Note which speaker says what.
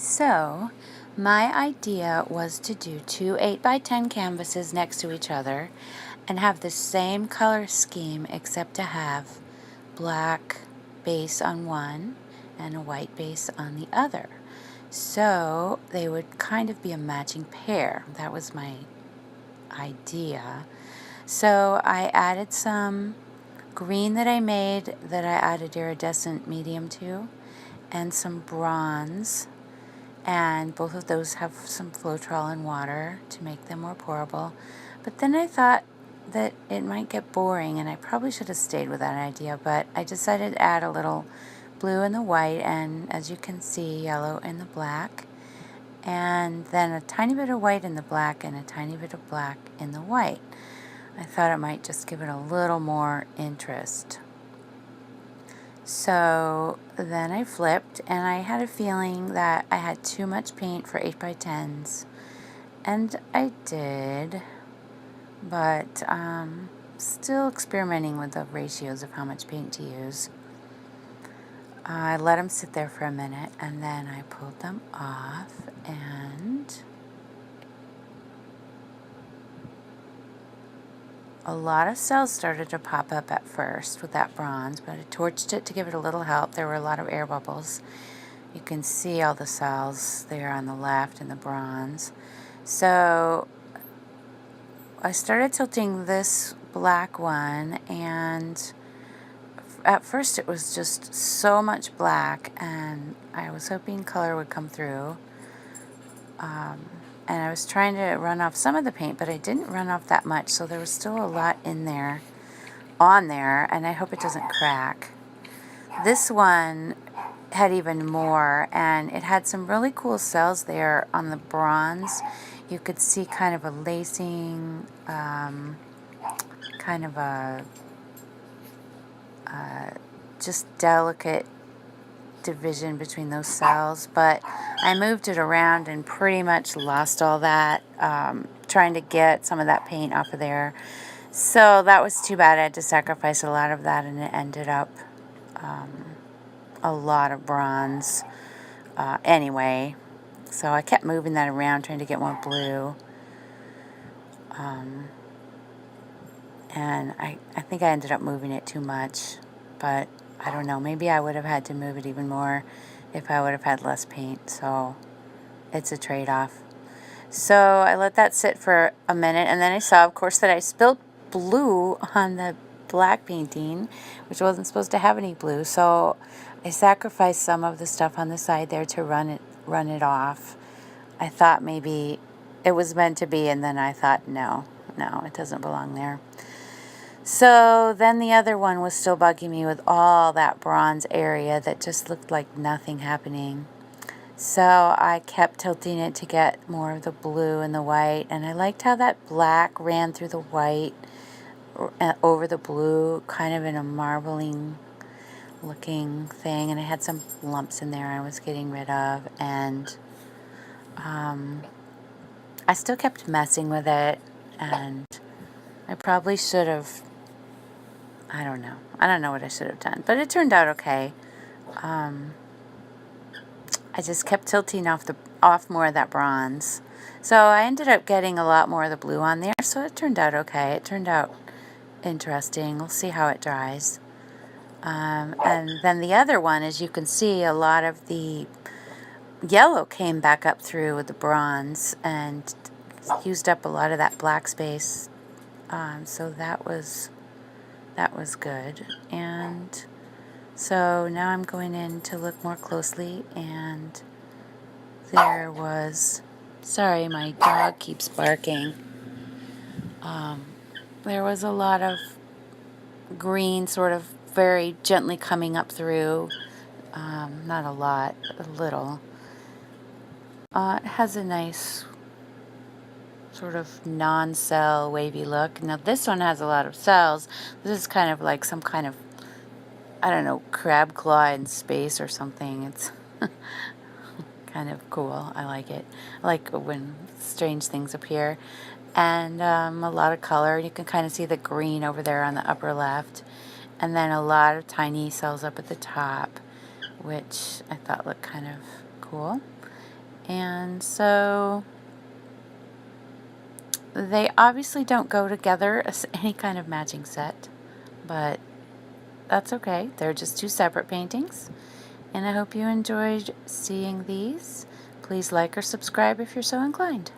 Speaker 1: So, my idea was to do two 8x10 canvases next to each other and have the same color scheme except to have black base on one and a white base on the other. So, they would kind of be a matching pair. That was my idea. So, I added some green that I made that I added iridescent medium to, and some bronze. And both of those have some Floetrol and water to make them more pourable. But then I thought that it might get boring, and I probably should have stayed with that idea, but I decided to add a little blue in the white, and as you can see, yellow in the black, and then a tiny bit of white in the black and a tiny bit of black in the white. I thought it might just give it a little more interest. So then I flipped, and I had a feeling that I had too much paint for 8x10s, and I did, but still experimenting with the ratios of how much paint to use. I let them sit there for a minute, and then I pulled them off, and a lot of cells started to pop up at first with that bronze, but I torched it to give it a little help. There were a lot of air bubbles. You can see all the cells there on the left in the bronze. So I started tilting this black one, and at first it was just so much black, and I was hoping color would come through. And I was trying to run off some of the paint, but I didn't run off that much, so there was still a lot in there, on there, and I hope it doesn't crack. This one had even more, and it had some really cool cells there on the bronze. You could see kind of a lacing, kind of a just delicate division between those cells, but I moved it around and pretty much lost all that, trying to get some of that paint off of there. So that was too bad. I had to sacrifice a lot of that, and it ended up a lot of bronze anyway. So I kept moving that around, trying to get more blue. And I think I ended up moving it too much, but I don't know. Maybe I would have had to move it even more if I would have had less paint. So it's a trade-off. So I let that sit for a minute, and then I saw, of course, that I spilled blue on the black painting, which wasn't supposed to have any blue. So I sacrificed some of the stuff on the side there to run it off. I thought maybe it was meant to be, and then I thought, no, it doesn't belong there. So then the other one was still bugging me with all that bronze area that just looked like nothing happening. So I kept tilting it to get more of the blue and the white, and I liked how that black ran through the white over the blue, kind of in a marbling looking thing, and I had some lumps in there I was getting rid of, and I still kept messing with it, and I probably should have, I don't know what I should have done, but it turned out okay. I just kept tilting off more of that bronze. So I ended up getting a lot more of the blue on there, so it turned out okay. It turned out interesting. We'll see how it dries. And then the other one, as you can see, a lot of the yellow came back up through with the bronze and used up a lot of that black space. So that was good. And so now I'm going in to look more closely, and there was, sorry, my dog keeps barking. There was a lot of green sort of very gently coming up through. Not a lot, a little. It has a nice sort of non-cell wavy look. Now this one has a lot of cells. This is kind of like some kind of, I don't know, crab claw in space or something. It's kind of cool. I like it. I like when strange things appear. And a lot of color. You can kind of see the green over there on the upper left. And then a lot of tiny cells up at the top, which I thought looked kind of cool. And so they obviously don't go together as any kind of matching set, but that's okay. They're just two separate paintings. And I hope you enjoyed seeing these. Please like or subscribe if you're so inclined.